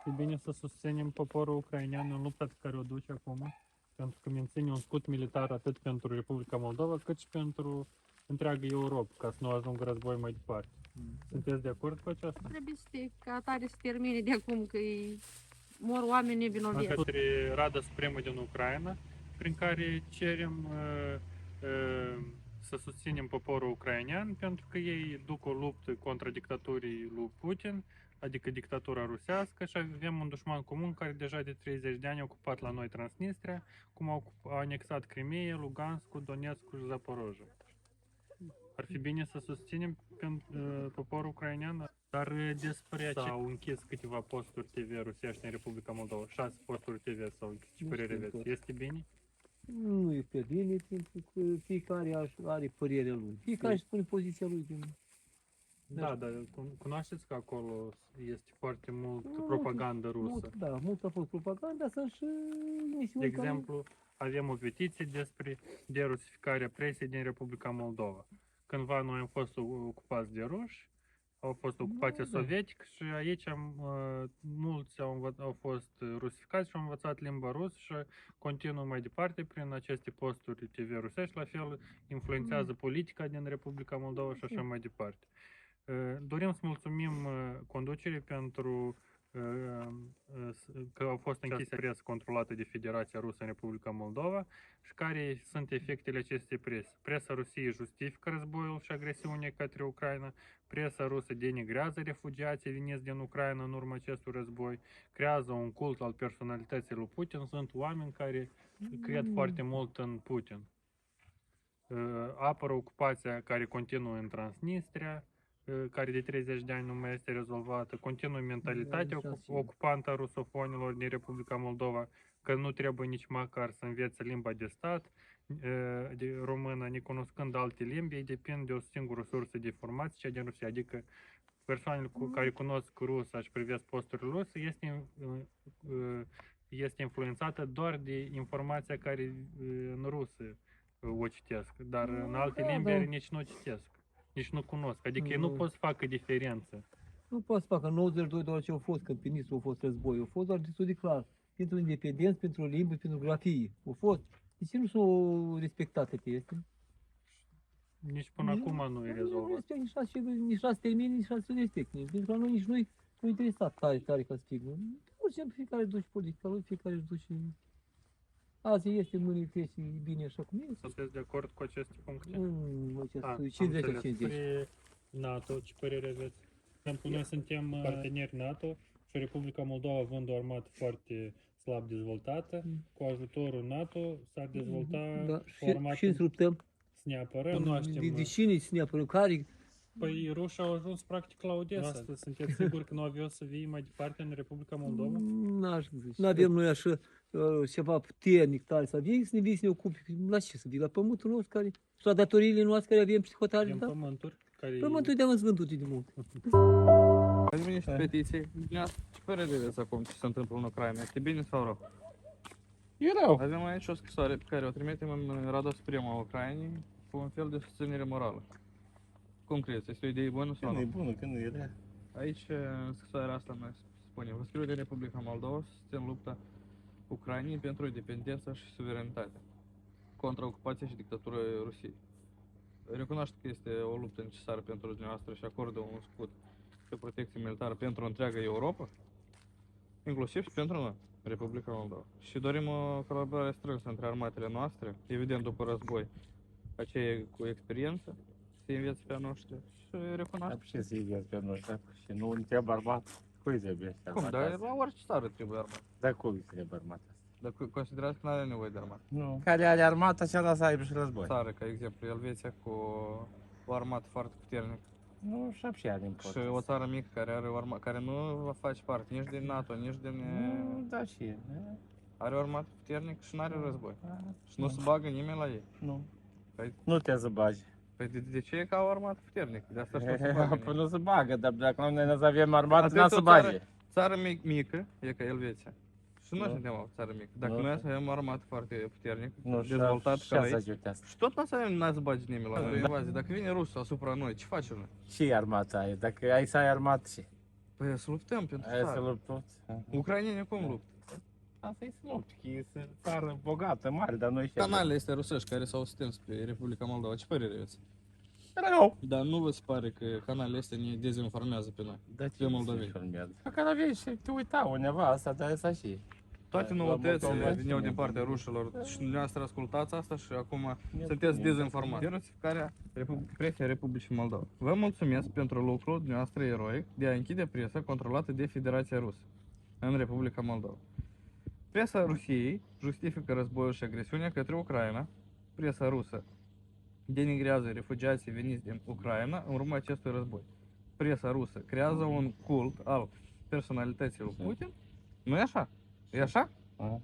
fi bine să susținem poporul ucrainean în lupta pe care o duce acum, pentru că menține un scut militar atât pentru Republica Moldova, cât și pentru întreaga Europa, ca să nu ajungă război mai departe. Sunteți de acord cu aceasta? Trebuie să te, ca atare să termine de acum, că mor oameni nevinovați. Către Rada Supremă din Ucraina, prin care cerem să susținem poporul ucrainean, pentru că ei duc o luptă contra dictaturii lui Putin, adică dictatura rusească, și avem un dușman comun care deja de 30 de ani a ocupat la noi Transnistria, cum a anexat Crimea, Luganskul, Donetskul și Zaporojă. Ar fi bine să susținem poporul ucrainean, dar despre s-au închis câteva posturi TV rusești în Republica Moldova. 6 posturi TV s-au închis. Ce părere aveți? Este bine? Nu este bine, pentru că fiecare are părerea lui. Fiecare își spune poziția lui. Da, dar cunoașteți că acolo este foarte mult propagandă rusă. Da, mult a fost propaganda, să și De exemplu, avem o petiție despre derusificarea presiei din Republica Moldova. Cândva noi am fost ocupați de ruși, au fost ocupația sovietică și aici mulți au fost rusificați și au învățat limba rusă și continuă mai departe prin aceste posturi TV rusești, la fel influențează politica din Republica Moldova și așa mai departe. Dorim să mulțumim conducerii pentru că au fost închise presă controlată de Federația Rusă în Republica Moldova și care sunt efectele acestei prese. Presa Rusiei justifică războiul și agresiunea către Ucraina, presa rusă denigrează refugiații veniți din Ucraina în urma acestui război, creează un cult al personalității lui Putin, sunt oameni care cred foarte mult în Putin. Apără ocupația care continuă în Transnistria, care de 30 de ani nu mai este rezolvată, continuă mentalitatea ocupantă a rusofonilor din Republica Moldova, că nu trebuie nici măcar să învețe limba de stat de română, necunoscând alte limbi, ei depind de o singură sursă de informații, cea din Rusia, adică persoanele care cunosc rusa și privesc posturile ruse, este influențată doar de informația care în rusă o citesc, dar în alte limbi nici nu citesc. Nici nu cunosc, adică ei nu pot să facă diferență. Nu pot să facă 92 doar ce au fost, când ministrul a fost război, au fost doar destul de clar. Pentru independență, pentru limbi, pentru grafie. Au fost. De ce nu s-au respectat chestii? Nici până acum nu e rezolvat. Nici la să termine, nici la să respecte. Pentru că noi nici nu-i interesat tare ca să fie. Pur și simplu fiecare își duce politica lui, fiecare își duce... Azi este, mâine trece bine așa cum este. Sunteți de acord cu aceste puncte? 50-50. Spre NATO, ce părere aveți? Pentru noi suntem parteneri NATO și Republica Moldova, având o armată foarte slab dezvoltată, cu ajutorul NATO s-ar dezvolta o armată. Și îți luptăm. Să ne apărăm. De cine să ne apărăm? Care? Păi rușii au ajuns practic la Odessa. Sunteți siguri că nu aveau să vii mai departe în Republica Moldova? Nu avem noi așa ceva puternic tare să vii, să ne vii să ne ocupi. La ce să vii? La pământul nostru care... Și la datoriile noastre care avem și hotare. Avem pământuri care... Pământul de-am vândut de mult. Ați venit și petiții. Ce părere aveți acum ce se întâmplă în Ucraina? Este bine sau rău? E rău. Avem aici o scrisoare pe care o trimitem în Rada Supremă a Ucrainei cu un fel de susținere morală. Cum crezi? Este o idee bună sau nu? Când e bună, când nu e rea. Aici, în scrisoarea asta, noi spunem: vă scriu de Republica Moldova să susțin lupta Ucrainei pentru independența și suverenitate contra ocupației și dictatura Rusiei. Recunoaște că este o luptă necesară pentru dumneavoastră și acordă un scut de protecție militară pentru întreaga Europa, inclusiv și pentru noi, Republica Moldova. Și dorim o colaborare strânsă între armatele noastre, evident după război, aceia cu experiență, să înveți pe a noștri și recunoaște. Dar ce să înveți pe noi? Și nu întreabă armat, cui trebuie să Cum? Dar la orice țară trebuie armată. Dar cum îi trebuie armata asta? Dar considerați că nu are nevoie de armată. Nu. Care are armata, cea să aibă și război. Țară, ca exemplu, Elveția cu o armată foarte puternică. Nu, și așa are Și o țară mică care are o armată, care nu va face parte nici din NATO, nici din... Nu, da și Are o armată puternică și nu are război. Și nu se bagă nimeni la ei. Nu. Păi, Nu te să bagi. păi de ce e ca o armată puternică? De asta și nu se bagă Păi nimeni. nu se bagă, dar dacă noi nu avem armată, Asta nu este să o bage. Țară mică, e ca Elveția. Și noi Nu. suntem o țară mică. Dacă Nu. noi să avem o armată foarte puternică, Nu, dezvoltată și ca să aici, ajutească. și tot n-a să bagi nimeni la noi invazie. Dacă vine rusul asupra noi, ce facem noi? Ce armată ai? Dacă ai să ai armată, ce? Păi să luptăm pentru Aia să țară. luptați. Ucrainenii cum luptă? Asta e să lupți, că e țară bogată, mare, dar noi și Canalele astea rusești care s-au stins pe Republica Moldova, ce părere aveți? rău. Dar nu vă se pare că canalele astea ne dezinformează pe noi? Dar Pe moldoveni. Dacă la vezi și te uita undeva, asta dar asta și. Toate La noutățile moldoveni. veneau din partea rușilor și dumneavoastră ascultați asta și acum sunteți dezinformați. Diversificarea presei Republicii Moldova. Vă mulțumesc pentru lucrul dumneavoastră eroic de a închide presa controlată de Federația Rusă în Republica Moldova. Presa Rusiei justifică războiul și agresiunea către Ucraina. Presa rusă denigrează refugiații veniți din Ucraina în urma acestui război. Presa rusă creează un cult al personalității lui Putin. Nu e așa? E așa? Aha.